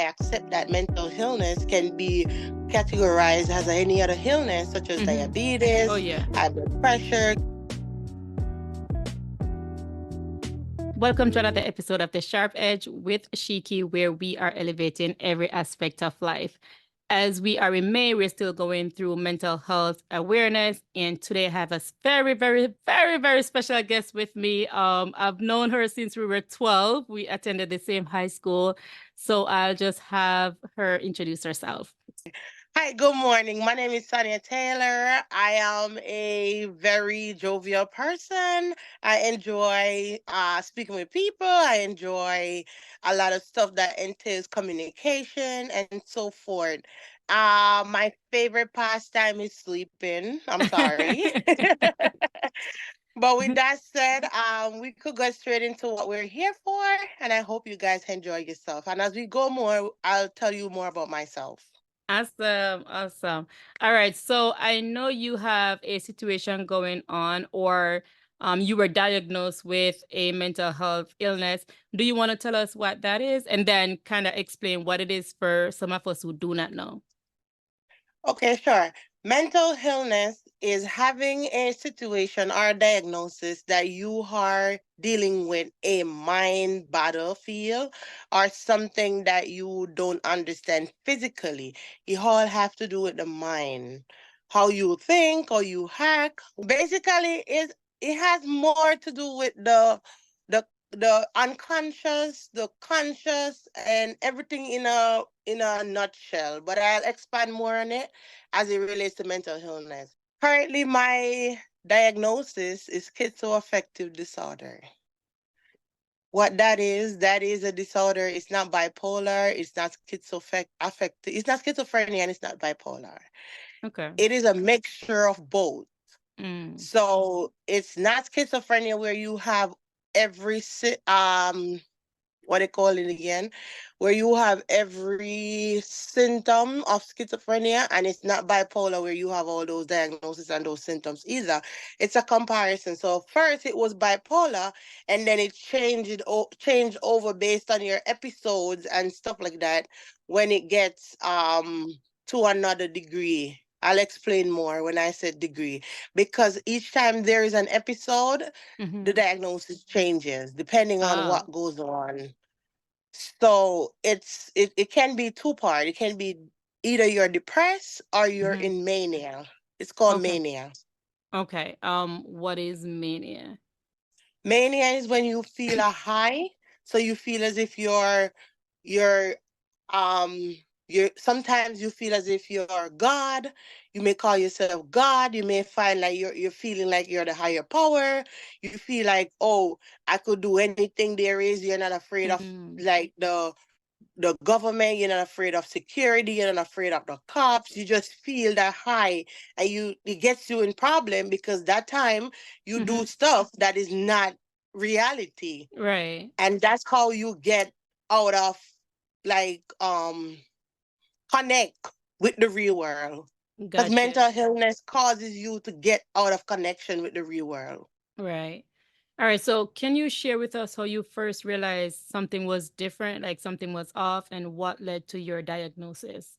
accept that mental illness can be categorized as any other illness, such as Oh, diabetes, yeah. high blood pressure. Welcome to another episode of The Sharp Edge with Shiki, where we are elevating every aspect of life. As we are in May, we're still going through mental health awareness. And today I have a very, very, very, very special guest with me. I've known her since we were 12. We attended the same high school. So I'll just have her introduce herself. Hi, good morning. My name is Sonia Taylor. I am a very jovial person. I enjoy speaking with people. I enjoy a lot of stuff that entails communication and so forth. My favorite pastime is sleeping. I'm sorry. But with that said, we could go straight into what we're here for, and I hope you guys enjoy yourself. And as we go more, I'll tell you more about myself. Awesome, awesome. All right, so I know you have a situation going on, or you were diagnosed with a mental health illness. Do you want to tell us what that is, and then kind of explain what it is for some of us who do not know? Okay, sure. Mental illness is having a situation or a diagnosis that you are dealing with a mind battlefield or something that you don't understand physically. It all have to do with the mind, how you think or you act. Basically, it has more to do with the unconscious, the conscious, and everything in a nutshell. But I'll expand more on it as it relates to mental illness. Currently, my diagnosis is schizoaffective disorder. What that is a disorder. It's not bipolar. It's not schizoaffective. It's not schizophrenia, and it's not bipolar. Okay. It is a mixture of both. Mm. So it's not schizophrenia where you have every what they call it again, where you have every symptom of schizophrenia, and it's not bipolar where you have all those diagnoses and those symptoms either. It's a comparison. So first it was bipolar, and then it changed over based on your episodes and stuff like that when it gets to another degree. I'll explain more when I said degree, because each time there is an episode, the Mm-hmm. diagnosis changes depending on Oh. what goes on. So it can be two part. It can be either you're depressed or you're Mm-hmm. in mania. It's called Okay. mania. Okay. What is mania? Mania is when you feel a high. So you feel as if you're um you sometimes you feel as if you're God. You may call yourself God. You may find like you're feeling like you're the higher power. You feel like, oh, I could do anything there is. You're not afraid of Mm. like the government. You're not afraid of security. You're not afraid of the cops. You just feel that high, and it gets you in problem because that time you Mm-hmm. do stuff that is not reality, Right. and that's how you get out of like connect with the real world. Because Gotcha. mental illness causes you to get out of connection with the real world. Right. All right. So, can you share with us how you first realized something was different, like something was off, and what led to your diagnosis?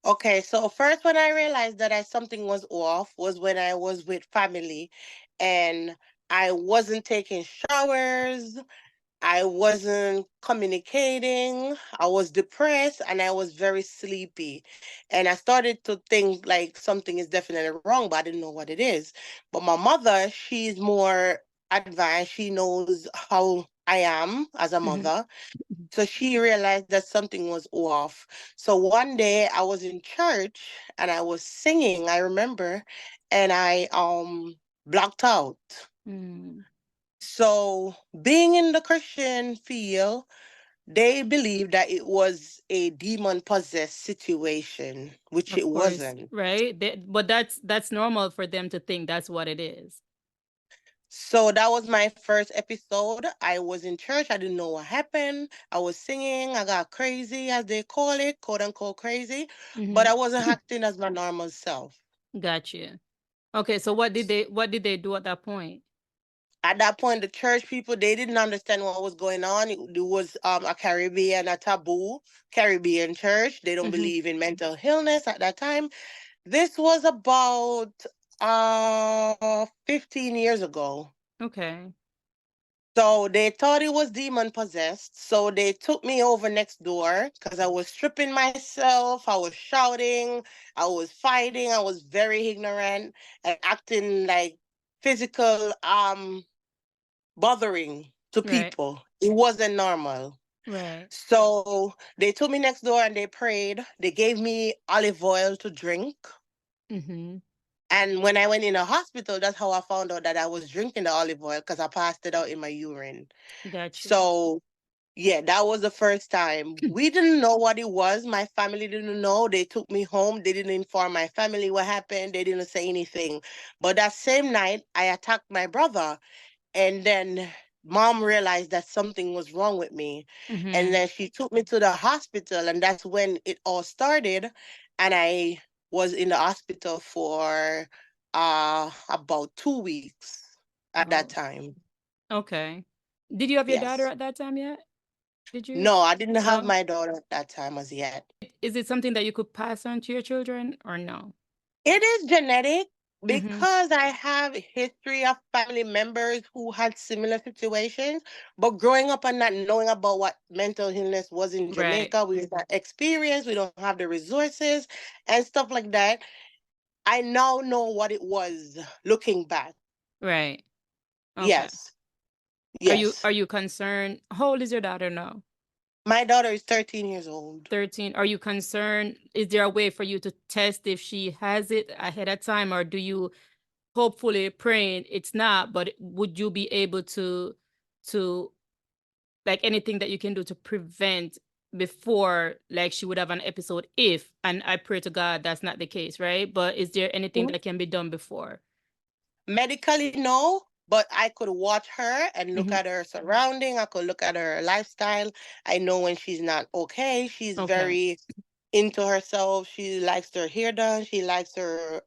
Okay, so first when I realized that something was off was when I was with family, and I wasn't taking showers, I wasn't communicating, I was depressed, and I was very sleepy. And I started to think like something is definitely wrong, but I didn't know what it is. But my mother, she's more advanced. She knows how I am as a Mm-hmm. mother. So she realized that something was off. So one day I was in church and I was singing, I remember, and I blocked out. Mm. So being in the Christian field, they believed that it was a demon possessed situation, which it Of course, wasn't. right? But that's normal for them to think that's what it is. So that was my first episode. I was in church. I didn't know what happened. I was singing. I got crazy, as they call it, quote unquote crazy. But Mm-hmm. I wasn't acting as my normal self. Gotcha. Okay. So, what did they do at that point? At that point, the church people, they didn't understand what was going on. It was a Caribbean, a taboo Caribbean church. They don't Mm-hmm. believe in mental illness at that time. This was about 15 years ago. Okay. So they thought it was demon possessed. So they took me over next door because I was stripping myself. I was shouting. I was fighting. I was very ignorant and acting like physical bothering to Right. people. It wasn't normal. Right. So they took me next door and they prayed. They gave me olive oil to drink. Mm-hmm. And when I went in the hospital, that's how I found out that I was drinking the olive oil because I passed it out in my urine. Gotcha. So yeah, that was the first time. We didn't know what it was. My family didn't know. They took me home. They didn't inform my family what happened. They didn't say anything. But that same night, I attacked my brother. And then mom realized that something was wrong with me. And Mm-hmm. then she took me to the hospital. And that's when it all started. And I was in the hospital for about 2 weeks at that Oh, time. okay. Did you have your daughter Yes. at that time yet? Did you? No, I didn't have No. my daughter at that time as yet. Is it something that you could pass on to your children or no? It is genetic Mm-hmm. because I have a history of family members who had similar situations. But growing up and not knowing about what mental illness was in Right. Jamaica, we not experienced, we don't have the resources and stuff like that. I now know what it was looking back. Right. Okay. Yes, yes. Are you concerned? How old is your daughter now? My daughter is 13 years old. 13. Are you concerned? Is there a way for you to test if she has it ahead of time, or do you hopefully praying it's not, but would you be able to like anything that you can do to prevent before like she would have an episode if, and I pray to God that's not the case, right? But is there anything that can be done before? Medically, no, but I could watch her and look Hmm. at her surrounding. I could look at her lifestyle. I know when she's not okay. She's Okay. very into herself. She likes her hair done. She likes her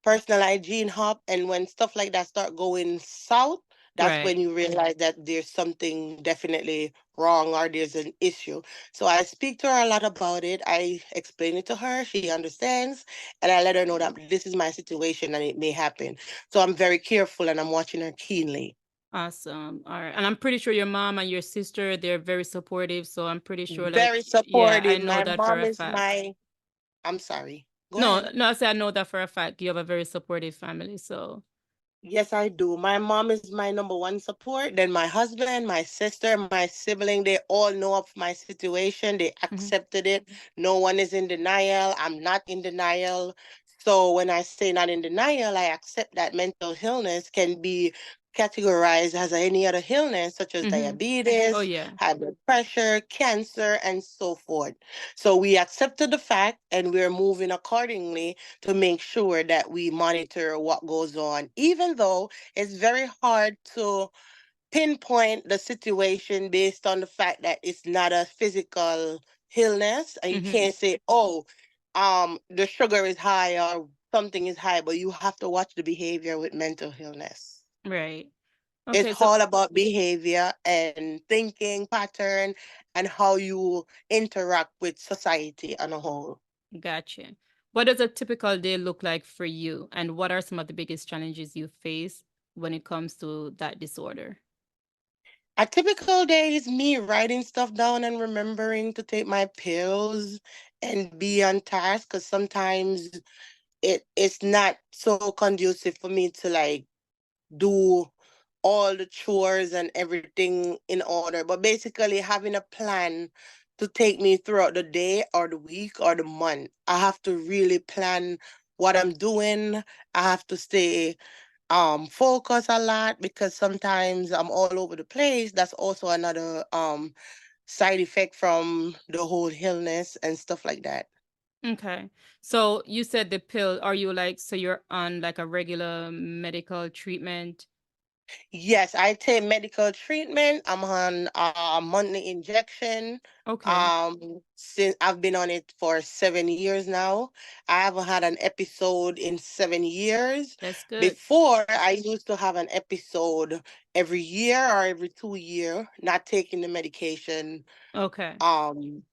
personal hygiene hub. And when stuff like that start going south, that's Right. when you realize that there's something definitely wrong or there's an issue. So I speak to her a lot about it. I explain it to her. She understands. And I let her know that this is my situation and it may happen. So I'm very careful and I'm watching her keenly. Awesome. All right. And I'm pretty sure your mom and your sister, they're very supportive. So I'm pretty sure, like, Very yeah, I supportive. know My that for mom a is fact. my, I'm sorry. Go No, ahead. no, I say I know that for a fact. You have a very supportive family. So, Yes, I do. My mom is my number one support. Then my husband, my sister, my sibling, they all know of my situation. They mhm. accepted it. No one is in denial. I'm not in denial. So when I say not in denial, I accept that mental illness can be categorized as any other illness, such as Oh, diabetes, yeah. high blood pressure, cancer, and so forth. So we accepted the fact and we're moving accordingly to make sure that we monitor what goes on, even though it's very hard to pinpoint the situation based on the fact that it's not a physical illness and you Hmm. can't say, oh, the sugar is high or something is high, but you have to watch the behavior with mental illness. Right. It's Okay. So, all about behavior and thinking pattern and how you interact with society on a whole. gotcha. What does a typical day look like for you? And what are some of the biggest challenges you face when it comes to that disorder? A typical day is me writing stuff down and remembering to take my pills and be on task because sometimes it's not so conducive for me to like do all the chores and everything in order. But basically having a plan to take me throughout the day or the week or the month. I have to really plan what I'm doing. I have to stay focus a lot because sometimes I'm all over the place. That's also another side effect from the whole illness and stuff like that. Okay. So you said the pill, are you like, so you're on like a regular medical treatment? Yes, I take medical treatment. I'm on a monthly injection. Okay, Since I've been on it for 7 years now. I haven't had an episode in 7 years. that's good. Before, I used to have an episode every year or every 2 year, not taking the medication Okay, um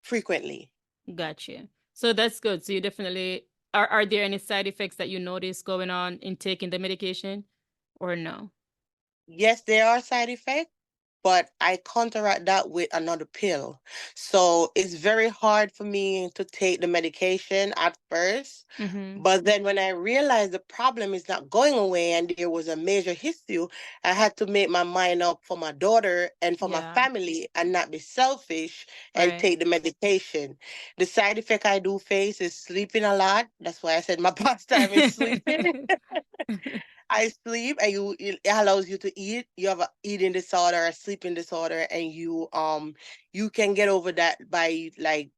frequently. gotcha. So that's good. So you definitely are there any side effects that you notice going on in taking the medication or no? Yes, there are side effects, but I counteract that with another pill. So it's very hard for me to take the medication at first. Mm-hmm. But then when I realized the problem is not going away and there was a major issue, I had to make my mind up for my daughter and for my Yeah, family and not be selfish and right. take the medication. The side effect I do face is sleeping a lot. That's why I said my pastime is sleeping. I sleep and it allows you to eat. You have a eating disorder, a sleeping disorder, and you can get over that by like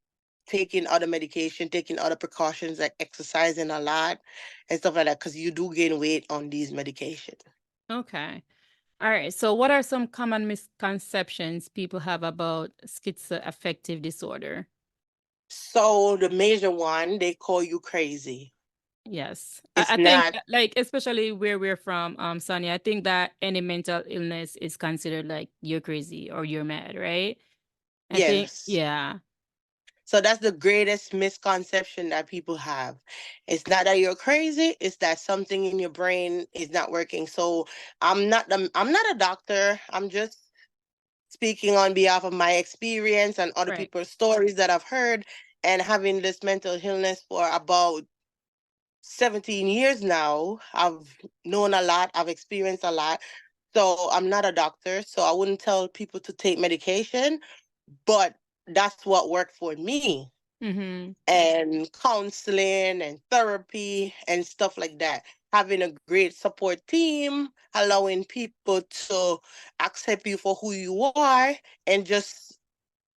taking other medication, taking other precautions like exercising a lot and stuff like that, because you do gain weight on these medications. Okay. All right. So what are some common misconceptions people have about schizoaffective disorder? So the major one, they call you crazy. Yes. I It's think not. like especially where we're from, Sonia, I think that any mental illness is considered like you're crazy or you're mad, right? I think Yes. yeah. So that's the greatest misconception that people have. It's not that you're crazy, it's that something in your brain is not working. So I'm not a doctor. I'm just speaking on behalf of my experience and other Right. people's stories that I've heard, and having this mental illness for about 17 years now. I've known a lot, I've experienced a lot. So I'm not a doctor, so I wouldn't tell people to take medication, but that's what worked for me, Mm-hmm. and counseling and therapy and stuff like that. Having a great support team, allowing people to accept you for who you are, and just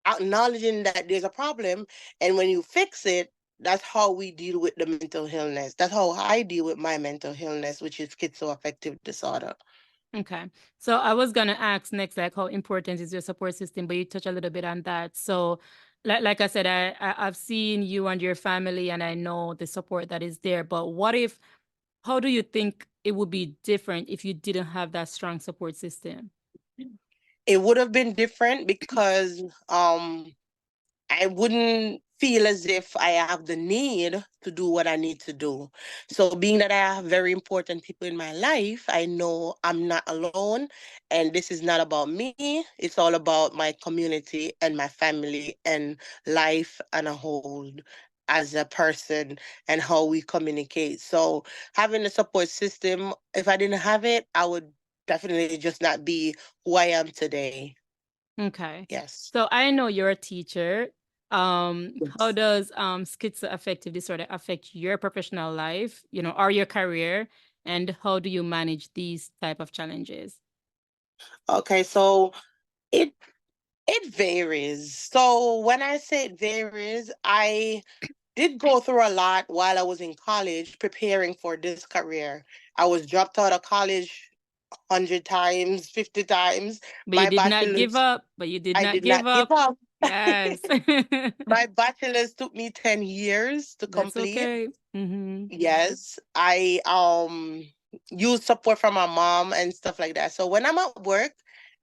acknowledging that there's a problem. And when you fix it, that's how we deal with the mental illness. That's how I deal with my mental illness, which is schizoaffective disorder. Okay. So I was gonna ask next, like how important is your support system, but you touch a little bit on that. So like I said, I've seen you and your family and I know the support that is there. But what if how do you think it would be different if you didn't have that strong support system? It would have been different because I wouldn't feel as if I have the need to do what I need to do. So, being that I have very important people in my life, I know I'm not alone. And this is not about me, it's all about my community and my family and life and a whole as a person and how we communicate. So, having a support system, if I didn't have it, I would definitely just not be who I am today. Okay. Yes. So I know you're a teacher. How does schizoaffective disorder affect your professional life, or your career, and how do you manage these type of challenges? Okay, so it it varies. So when I say it varies, I did go through a lot while I was in college preparing for this career. I was dropped out of college 100 times, 50 times. But you My did not give bachelor's, up. But you did I not did give not give up. up. Yes. My bachelor's took me 10 years to That's complete. okay. Mm-hmm. Yes, I use support from my mom and stuff like that. So when I'm at work,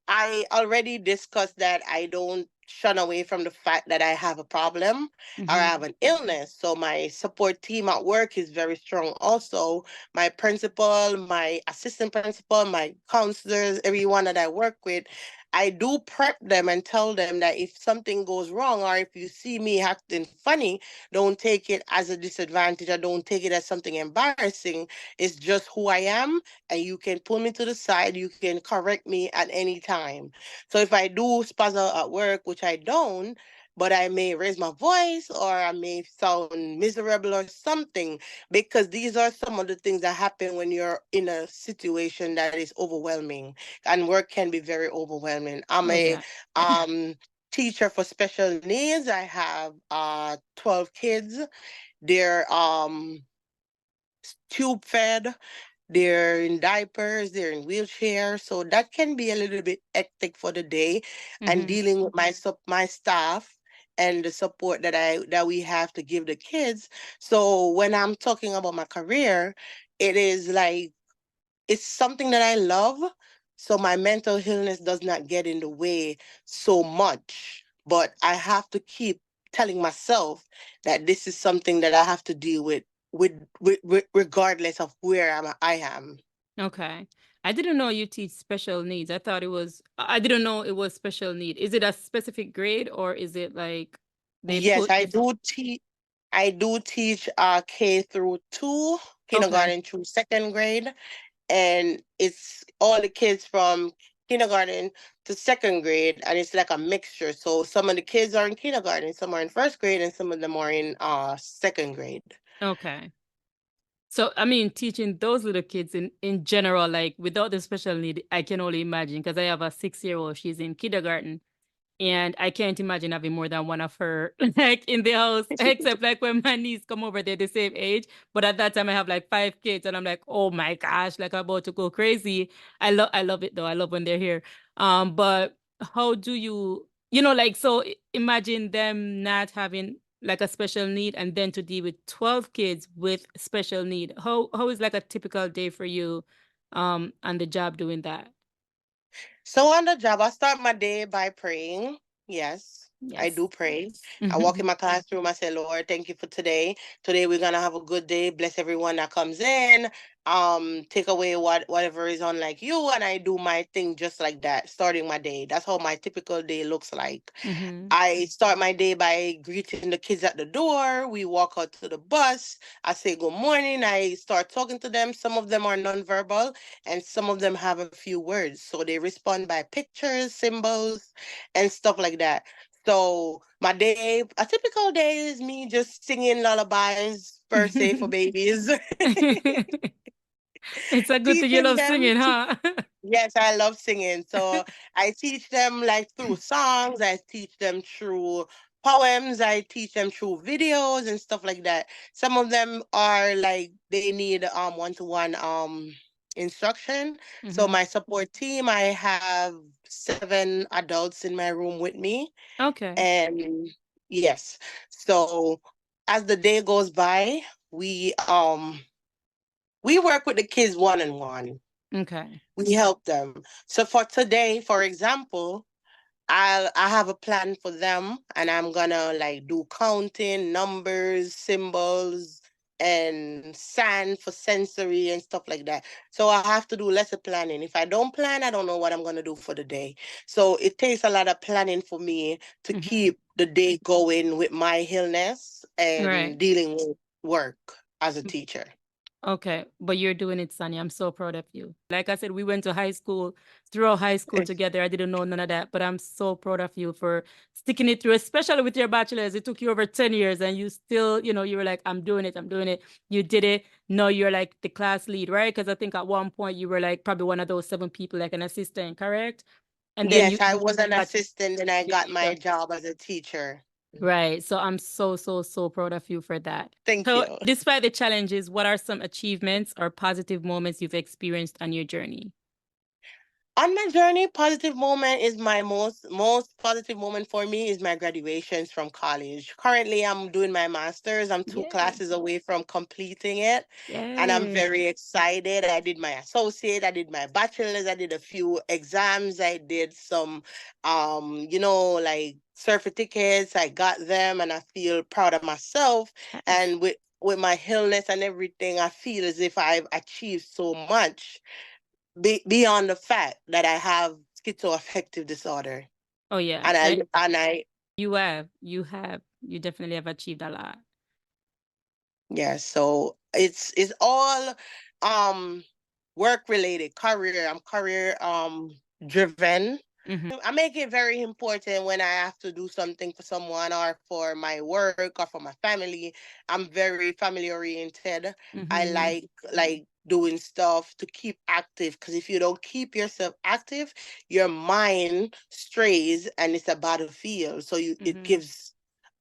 I already discussed that I don't shun away from the fact that I have a problem or I Mm-hmm. have an illness. So my support team at work is very strong also. My principal, my assistant principal, my counselors, everyone that I work with, I do prep them and tell them that if something goes wrong or if you see me acting funny, don't take it as a disadvantage or don't take it as something embarrassing. It's just who I am, and you can pull me to the side. You can correct me at any time. So if I do spazzle at work, which I don't, but I may raise my voice or I may sound miserable or something, because these are some of the things that happen when you're in a situation that is overwhelming, and work can be very overwhelming. I'm Oh a yeah. um teacher for special needs. I have 12 kids. They're tube fed. they're in diapers, they're in wheelchairs, so that can be a little bit hectic for the day. And Mm-hmm. dealing with my staff and the support that we have to give the kids. So when I'm talking about my career, it is like it's something that I love. So my mental illness does not get in the way so much. But I have to keep telling myself that this is something that I have to deal with regardless of where I am. Okay. I didn't know you teach special needs. I didn't know it was special need. Is it a specific grade or is it like they Yes, put different? I do teach K through 2, Okay. kindergarten through second grade, and it's all the kids from kindergarten to second grade, and it's like a mixture. So some of the kids are in kindergarten, some are in first grade, and some of them are in second grade. Okay. So, I mean, teaching those little kids in general, like without the special need, I can only imagine because I have a 6-year old. She's in kindergarten. And I can't imagine having more than one of her like in the house, except like when my niece come over, they're the same age. But at that time I have like 5 kids and I'm like, oh my gosh, like I'm about to go crazy. I love it though. I love when they're here. But how do like so imagine them not having like a special need and then to deal with 12 kids with special need. How is like a typical day for you on the job doing that? So on the job, I start my day by praying. Yes, I Yes. do pray. I walk in my classroom. I say, Lord, thank you for today. Today we're gonna have a good day. Bless everyone that comes in. Take away whatever is unlike you, and I do my thing just like that, starting my day. That's how my typical day looks like. Mm-hmm. I start my day by greeting the kids at the door. We walk out to the bus. I say good morning. I start talking to them. Some of them are nonverbal and some of them have a few words. So they respond by pictures, symbols, and stuff like that. So my day, a typical day is me just singing lullabies per se for babies, It's a good thing you teaching love them. singing, huh? Yes, I love singing. So I teach them like through songs, I teach them through poems, I teach them through videos and stuff like that. Some of them are like they need one-to-one instruction. So Hmm. my support team, I have 7 adults in my room with me. Okay. And yes. So as the day goes by, we work with the kids one on one. Okay. We help them. So for today, for example, I have a plan for them and I'm gonna like do counting, numbers, symbols, and sand for sensory and stuff like that. So I have to do lesser planning. If I don't plan, I don't know what I'm gonna do for the day. So it takes a lot of planning for me to Hmm. keep the day going with my illness and Right. dealing with work as a teacher. Okay. But you're doing it, Sunny. I'm so proud of you. Like I said, we went to high school, through high school together. I didn't know none of that, but I'm so proud of you for sticking it through, especially with your bachelor's. It took you over 10 years and you still, you were like, I'm doing it. I'm doing it. You did it. No, you're like the class lead, right? Because I think at one point you were like probably one of those 7 people, like an assistant, correct? And then Yes, I was an got assistant and I your got my job. job as a teacher. Right. So I'm so, so, so proud of you for that. Thank So, you. despite the challenges, what are some achievements or positive moments you've experienced on your journey? On my journey, positive moment is my most positive moment for me is my graduations from college. Currently, I'm doing my master's. I'm 2 classes away from completing it, and I'm Yay. very excited. I did my associate, I did my bachelor's, I did a few exams, I did some, like certificates. I got them, and I feel proud of myself. Nice. And with my illness and everything, I feel as if I've achieved so much beyond the fact that I have schizoaffective disorder. Oh, yeah. And I And and I you definitely have achieved a lot. yeah, so it's all um work related, career. I'm career driven. Mm-hmm. I make it very important when I have to do something for someone or for my work or for my family. I'm very family oriented. I Mm-hmm. like doing stuff to keep active because if you don't keep yourself active, your mind strays and it's a battlefield. So it Mm-hmm. gives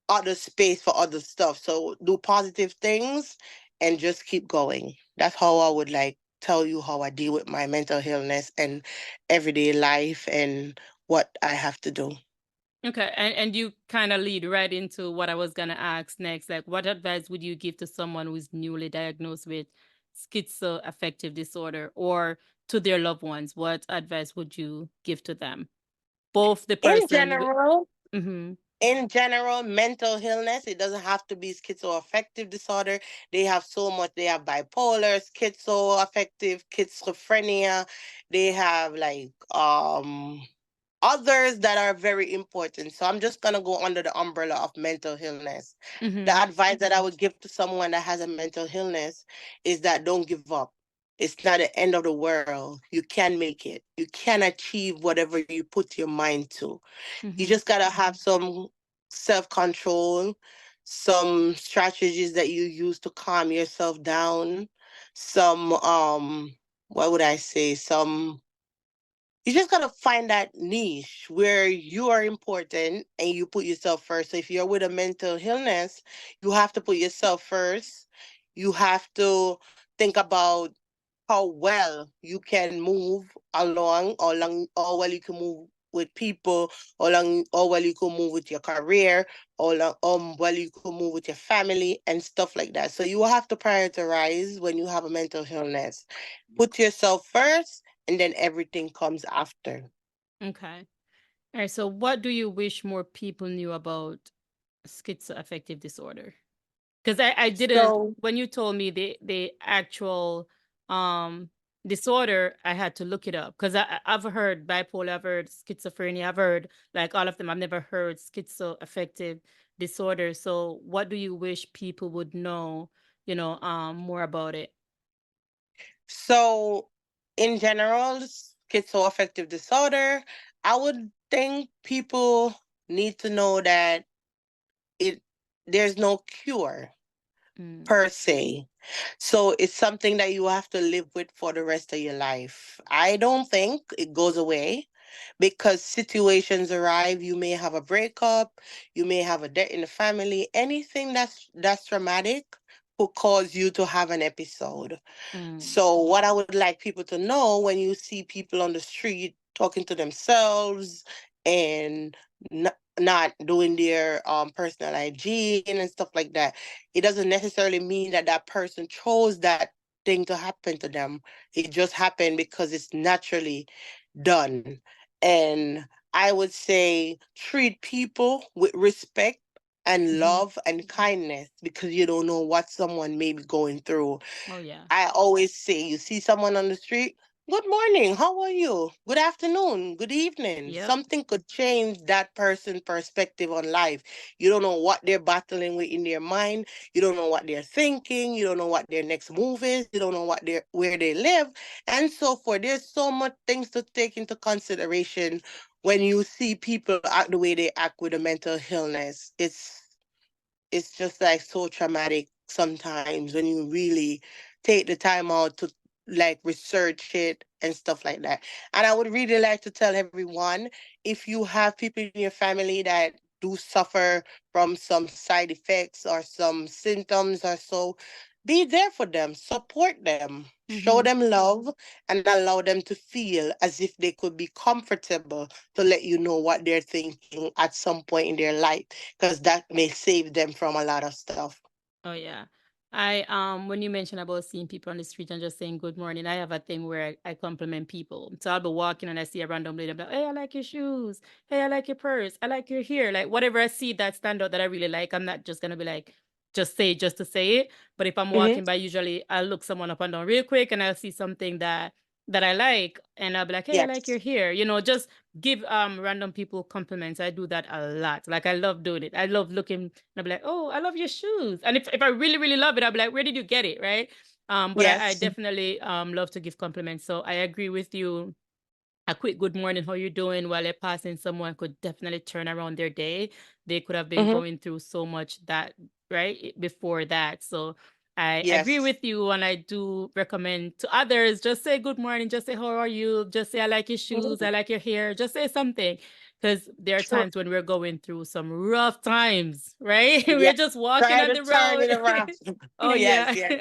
other space for other stuff. So do positive things and just keep going. That's how I would like. tell you how I deal with my mental illness and everyday life and what I have to do. Okay, and you kind of lead right into what I was gonna ask next. Like, what advice would you give to someone who is newly diagnosed with schizoaffective disorder, or to their loved ones? What advice would you give to them? Both the In person with. general, Mm-hmm. mental illness, it doesn't have to be schizoaffective disorder. They have so much. They have bipolar, schizoaffective, schizophrenia. They have like others that are very important. So I'm just gonna go under the umbrella of mental illness. The Mm-hmm. advice that I would give to someone that has a mental illness is that don't give up. It's not the end of the world. You can make it. You can achieve whatever you put your mind to. You Mm-hmm. just gotta have some self control, some strategies that you use to calm yourself down, some what would I say? Some You just gotta find that niche where you are important and you put yourself first. So if you're with a mental illness, you have to put yourself first. You have to think about how well you can move along, or long, or well you can move with people, or long, or well you can move with your career, or long, well you can move with your family and stuff like that. So you have to prioritize when you have a mental illness. Put yourself first, and then everything comes after. Okay. All right. So, what do you wish more people knew about schizoaffective disorder? Because I didn't, So when you told me the actual um disorder, I had to look it up because I've heard bipolar, I've heard schizophrenia, I've heard like all of them. I've never heard schizoaffective disorder. So what do you wish people would know, more about it? So, in general, schizoaffective disorder, I would think people need to know that it there's no cure Mm, per se. So it's something that you have to live with for the rest of your life. I don't think it goes away because situations arrive. You may have a breakup, you may have a death in the family, anything that's traumatic could cause you to have an episode. mm, So, what I would like people to know, when you see people on the street talking to themselves and not doing their personal hygiene and stuff like that, it doesn't necessarily mean that that person chose that thing to happen to them. It just happened because it's naturally done. And I would say treat people with respect and mm-hmm. love and kindness, because you don't know what someone may be going through. Oh yeah. I always say, you see someone on the street, good morning, how are you? Good afternoon, good evening. Yep. Something could change that person's perspective on life. You don't know what they're battling with in their mind. You don't know what they're thinking. You don't know what their next move is. You don't know where they live. And so forth. There's so much things to take into consideration when you see people act the way they act with a mental illness. It's just like so traumatic sometimes when you really take the time out to like research it and stuff like that. And I would really like to tell everyone, if you have people in your family that do suffer from some side effects or some symptoms or so, be there for them, support them, show Mm-hmm. them love, and allow them to feel as if they could be comfortable to let you know what they're thinking at some point in their life, because that may save them from a lot of stuff. Oh yeah. I when you mentioned about seeing people on the street and just saying good morning, I have a thing where I compliment people. So I'll be walking and I see a random lady, I'm like, hey, I like your shoes. Hey, I like your purse. I like your hair. Like whatever I see that stand out that I really like, I'm not just gonna be like, just say it just to say it. But if I'm Hmm. walking by, usually I'll look someone up and down real quick and I'll see something that I like and I'll be like, hey, I like Yes. your hair. Just give random people compliments. I do that a lot. Like I love doing it. I love looking and I'll be like, oh, I love your shoes. And if I really, really love it, I'll be like, where did you get it? Right. But I Yes. definitely love to give compliments. So I agree with you. A quick good morning, how you doing, while you're passing someone could definitely turn around their day. They could have been Hmm. going through so much that before that. So I agree Yes. with you, and I do recommend to others, just say good morning, just say how are you, just say I like your shoes, I Mhm. like your hair, just say something. because there are True. times when we're going through some rough times, right? Yeah. We're just walking Try on to the turn road. it around. Oh Yes, yeah. yes.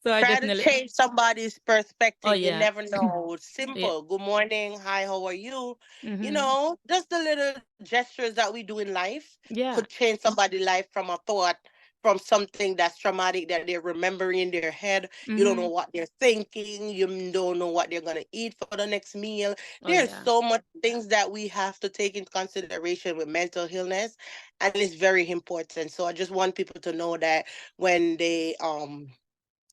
So I Try to definitely. change somebody's Oh perspective. You yeah. never know. Yeah. Simple. Good morning. Hi, how are you? Mm-hmm. Just the little gestures that we do in life could Yeah. change somebody's life from a thought, from something that's traumatic that they're remembering in their head. You don't know Mm-hmm. what they're thinking. You don't know what they're going to eat for the next meal. Oh There's yeah. so much things that we have to take into consideration with mental illness, and it's very important. So I just want people to know that when they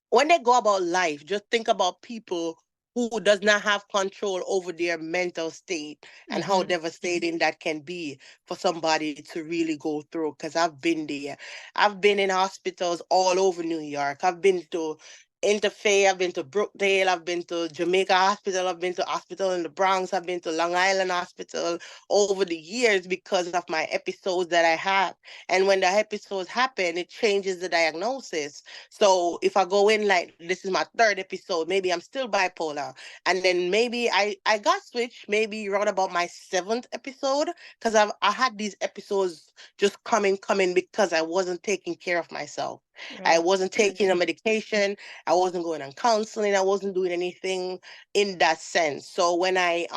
when they go about life, just think about people who does not have control over their mental state and how Mm-hmm. devastating that can be for somebody to really go through. Because I've been there. I've been in hospitals all over New York. I've been to Interfaith, I've been to Brookdale, I've been to Jamaica Hospital, I've been to hospital in the Bronx, I've been to Long Island Hospital over the years because of my episodes that I have. And when the episodes happen, it changes the diagnosis. So if I go in like this is my third episode, maybe I'm still bipolar, and then maybe I got switched maybe around about my seventh episode because I had these episodes just coming because I wasn't taking care of myself. I Right. wasn't taking a medication. I wasn't going on counseling. I wasn't doing anything in that sense. So when I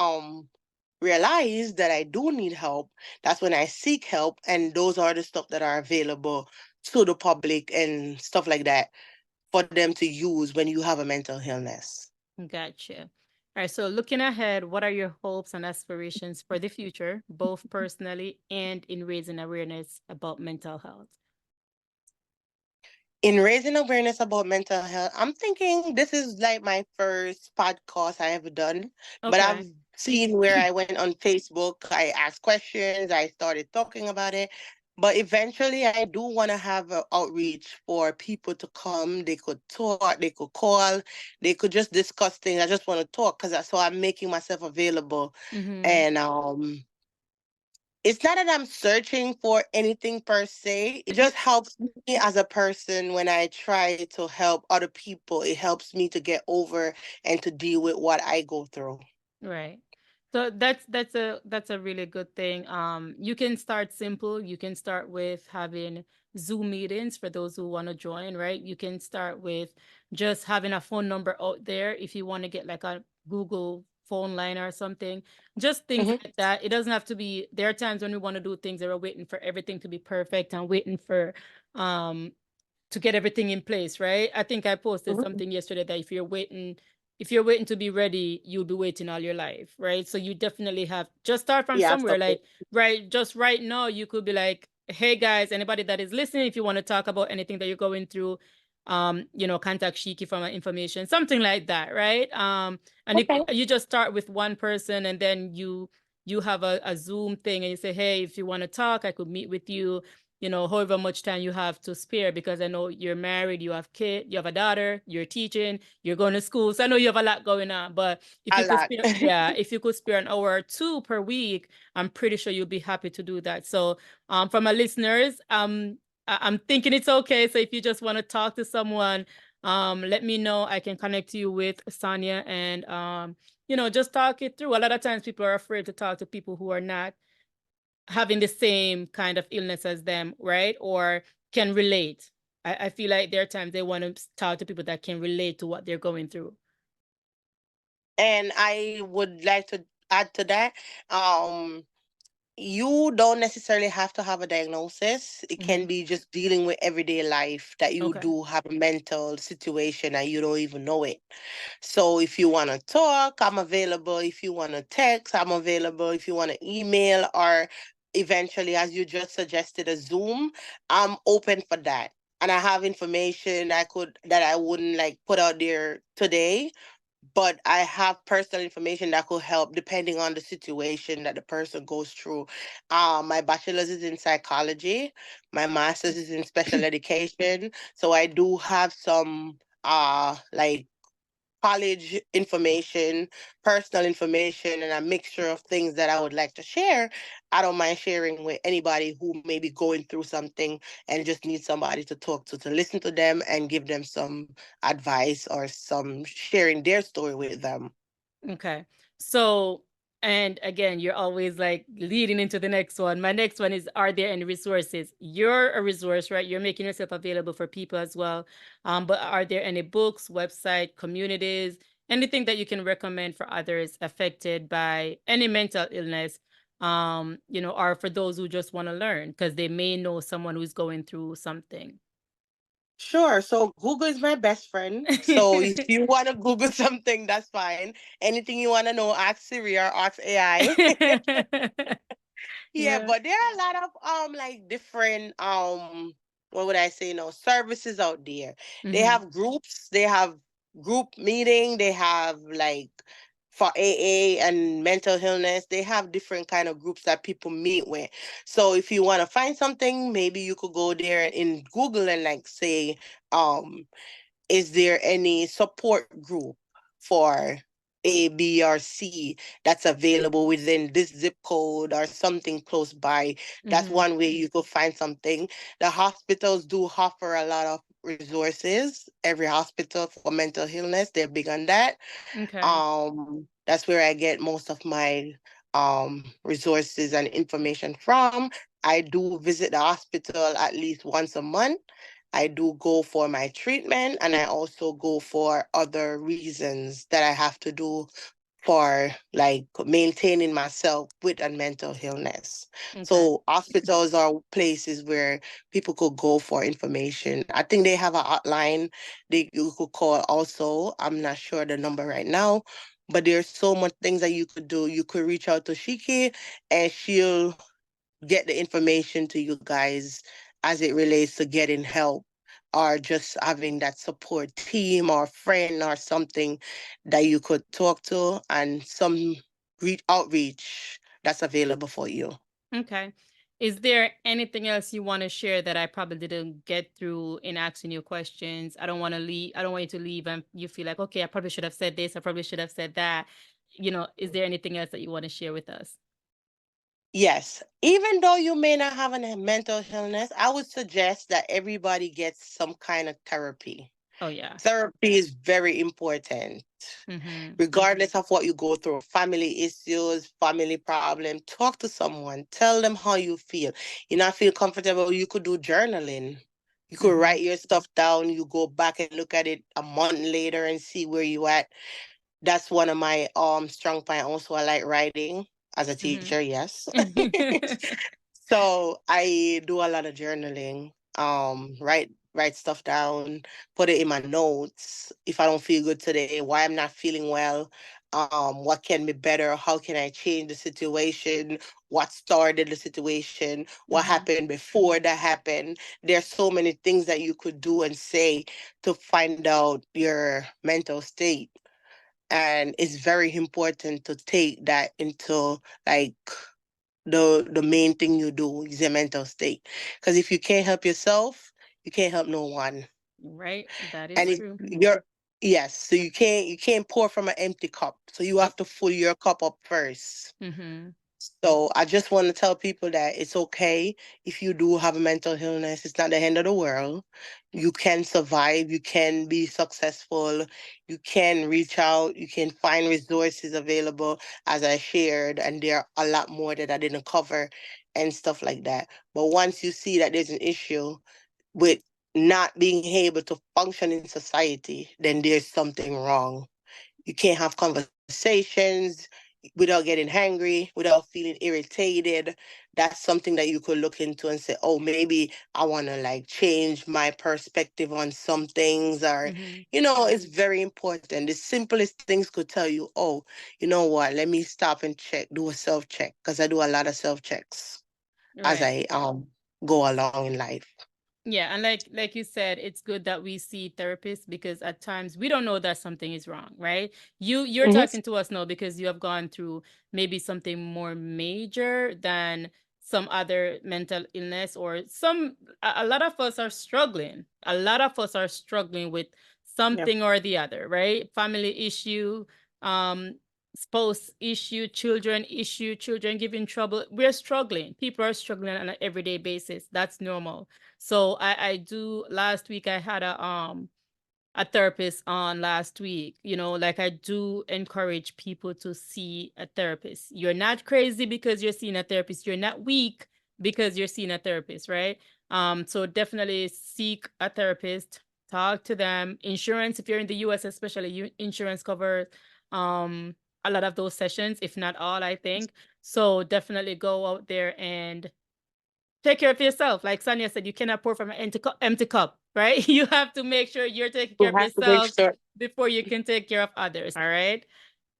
realize that I do need help, that's when I seek help, and those are the stuff that are available to the public and stuff like that for them to use when you have a mental illness. Gotcha. All right. So looking ahead, what are your hopes and aspirations for the future, both personally and in raising awareness about mental health? In raising awareness about mental health, I'm thinking this is like my first podcast I ever done, but I've Okay. seen where I went on Facebook, I asked questions, I started talking about it. But eventually, I do want to have an outreach for people to come. They could talk, they could call, they could just discuss things. I just want to talk because so I'm making myself available, Mm-hmm. and it's not that I'm searching for anything per se. It just helps me as a person when I try to help other people. It helps me to get over and to deal with what I go through. Right. So that's a really good thing. You can start simple. You can start with having Zoom meetings for those who want to join, right? You can start with just having a phone number out there if you want to get like a Google phone line or something. Just things Hmm. like that. It doesn't have to be, there are times when we want to do things that we're waiting for everything to be perfect and waiting for um to get everything in place, right? I think I posted Hmm. something yesterday that if you're waiting to be ready, you'll be waiting all your life, right? So you definitely have just start from Yeah, somewhere, stop it. like right, just right now, you could be like, hey guys, anybody that is listening, if you want to talk about anything that you're going through, contact Shiki for my information, something like that, right? And Okay. you just start with one person, and then you have a Zoom thing, and you say, hey, if you want to talk, I could meet with you, however much time you have to spare, because I know you're married, you have a daughter, you're teaching, you're going to school. So I know you have a lot going on, but if A you could lot. spare, yeah, if you could spare an hour or two per week, I'm pretty sure you'll be happy to do that. So, for my listeners, I'm thinking it's okay. So if you just want to talk to someone, let me know. I can connect you with Sonia, and just talk it through. A lot of times people are afraid to talk to people who are not having the same kind of illness as them, right? Or can relate. I feel like there are times they want to talk to people that can relate to what they're going through. And I would like to add to that. Um, you don't necessarily have to have a diagnosis. It Hmm. can be just dealing with everyday life that you Okay. do have a mental situation and you don't even know it. So if you want to talk, I'm available. If you want to text, I'm available. If you want to email or eventually, as you just suggested, a Zoom, I'm open for that. And I have information that I wouldn't like put out there today, but I have personal information that could help depending on the situation that the person goes through. My bachelor's is in psychology, my master's is in special education, so I do have some like college information, personal information, and a mixture of things that I would like to share. I don't mind sharing with anybody who may be going through something and just need somebody to talk to listen to them and give them some advice or some sharing their story with them. Okay. So And again, you're always like leading into the next one. My next one is, are there any resources? You're a resource, right? You're making yourself available for people as well. But are there any books, website, communities, anything that you can recommend for others affected by any mental illness? Or for those who just want to learn because they may know someone who's going through something. Sure. So Google is my best friend. So if you want to Google something, that's fine. Anything you want to know, ask Siri or ask AI. Yeah, Yeah. but there are a lot of like different what would I say services out there. They Mm-hmm. have groups, they have group meeting, they have like for AA and mental illness, they have different kind of groups that people meet with. So if you want to find something, maybe you could go there in Google and like say is there any support group for A, B, or C that's available within this zip code or something close by? That's Mm-hmm. one way you could find something. The hospitals do offer a lot of resources. Every hospital for mental illness, they're big on that. Okay. That's where I get most of my resources and information from. I do visit the hospital at least once a month. I do go for my treatment and I also go for other reasons that I have to do for like maintaining myself with a mental illness. Okay. So hospitals are places where people could go for information. I think they have a hotline they you could call also. I'm not sure the number right now, but there's so much things that you could do. You could reach out to Shiki and she'll get the information to you guys as it relates to getting help or just having that support team or friend or something that you could talk to and some outreach that's available for you. Okay. Is there anything else you want to share that I probably didn't get through in asking you questions? I don't want to leave. I don't want you to leave and you feel like, okay, I probably should have said this. I probably should have said that. Is there anything else that you want to share with us? Yes, even though you may not have a mental illness, I would suggest that everybody gets some kind of therapy. Oh, yeah. Therapy is very important, Mm-hmm. regardless of what you go through, family issues, family problem. Talk to someone, tell them how you feel. You not feel comfortable, you could do journaling. You could Mm-hmm. write your stuff down, you go back and look at it a month later and see where you at. That's one of my strong point. Also, I like writing as a teacher, yes. So I do a lot of journaling. Write stuff down, put it in my notes. If I don't feel good today, why I'm not feeling well, what can be better, how can I change the situation, what started the situation, what Mm-hmm. happened before that happened. There's so many things that you could do and say to find out your mental state. And it's very important to take that into like the main thing you do is your mental state. Because if you can't help yourself, you can't help no one. Right. That And is if true. you're yes, so you can't pour from an empty cup. So you Yep. have to fill your cup up first. Mm-hmm. So I just want to tell people that it's okay if you do have a mental illness. It's not the end of the world. You can survive. You can be successful. You can reach out. You can find resources available, as I shared, and there are a lot more that I didn't cover and stuff like that. But once you see that there's an issue with not being able to function in society, then there's something wrong. You can't have conversations without getting angry, without feeling irritated. That's something that you could look into and say, oh, maybe I want to like change my perspective on some things. Or, Mm-hmm. it's very important. The simplest things could tell you, oh, you know what? Let me stop and check, do a self check, because I do a lot of self checks as Right. I go along in life. Yeah, and like you said, it's good that we see therapists because at times we don't know that something is wrong, right? You're Hmm. talking to us now because you have gone through maybe something more major than some other mental illness or a lot of us are struggling. A lot of us are struggling with Yeah. something or the other, right? Family issue, um spouse issue, children issue, children giving trouble. We're struggling. People are struggling on an everyday basis. That's normal. So I do last week I had a therapist on last week. Like I do encourage people to see a therapist. You're not crazy because you're seeing a therapist. You're not weak because you're seeing a therapist, right? So definitely seek a therapist, talk to them. Insurance, if you're in the US, especially, insurance covers um a lot of those sessions, if not all, I think. So definitely go out there and take care of yourself. Like Sonia said, you cannot pour from an empty cup, right? You have to make sure you're taking care You of have to make yourself sure. before you can take care of others. All right.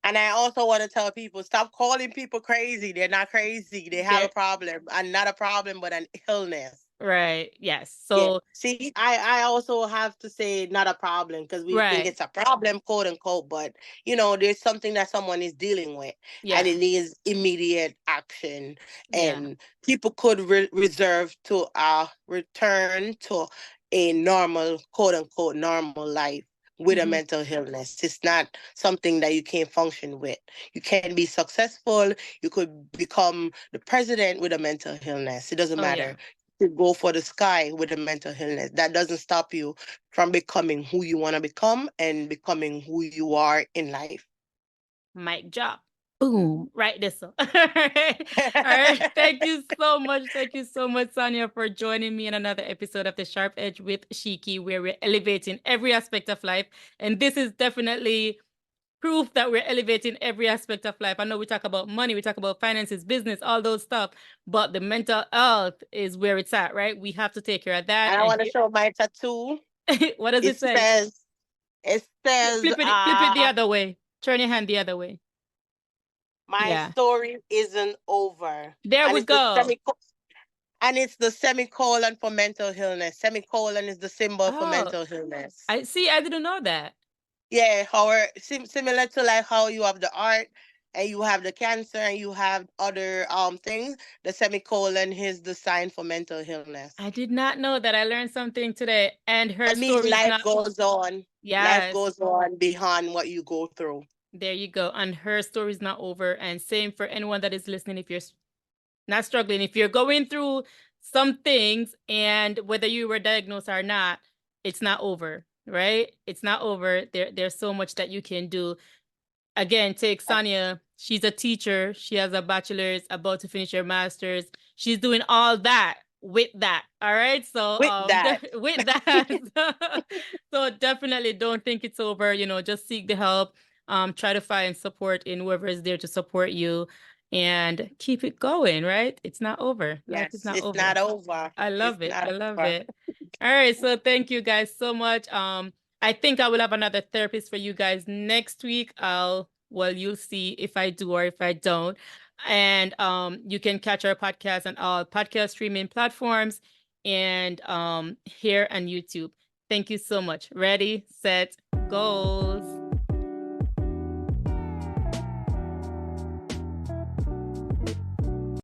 And I also want to tell people, stop calling people crazy. They're not crazy. They have a There. problem, and not a problem, but an illness. Right. Yes. Yeah. So, See, I also have to say not a problem because we think right. it's a problem, quote unquote, but there's something that someone is dealing with and Yeah. it needs immediate action. Yeah. And people could reserve to return to a normal, quote unquote, normal life with a Hmm. mental illness. It's not something that you can't function with. You can be successful. You could become the president with a mental illness. It doesn't Oh, yeah. matter to go for the sky with a mental illness. That doesn't stop you from becoming who you want to become and becoming who you are in life. Mic drop. Boom. Right this. All right. All right. Thank you so much. Thank you so much, Sonia, for joining me in another episode of The Sharp Edge with Shiki, where we're elevating every aspect of life. And this is definitely proof that we're elevating every aspect of life. I know we talk about money, we talk about finances, business, all those stuff, but the mental health is where it's at, right? We have to take care of that. And I And want to show my tattoo. what does It it say? says, it says, Flip it the other way. Turn your hand the other way. my Yeah. story isn't over. There And we it's the go. semicolon for mental illness. Semicolon is the symbol for Oh, mental illness. I see. I didn't know that. Yeah, how similar to like how you have the art and you have the cancer and you have other things. The semicolon is the sign for mental illness. I did not know that. I learned something today. And her I mean, story is life not, goes on. Life yes, goes on beyond what you go through. there you go. And her story is not over. And same for anyone that is listening. If you're not struggling, if you're going through some things and whether you were diagnosed or not, it's not over, right? It's not over. There's so much that you can do. Again, take Sonia. She's a teacher. She has a bachelor's, about to finish her master's. She's doing all that with that. All right. So With that, with that. So definitely don't think it's over. Just seek the help. Try to find support in whoever is there to support you and keep it going, right? It's not over. Life is yes, not it's over. not over. I It's love it. not I love over. it. All right. So thank you guys so much. I think I will have another therapist for you guys next week. You'll see if I do or if I don't. And you can catch our podcast on all podcast streaming platforms and here on YouTube. Thank you so much. Ready, set, goals.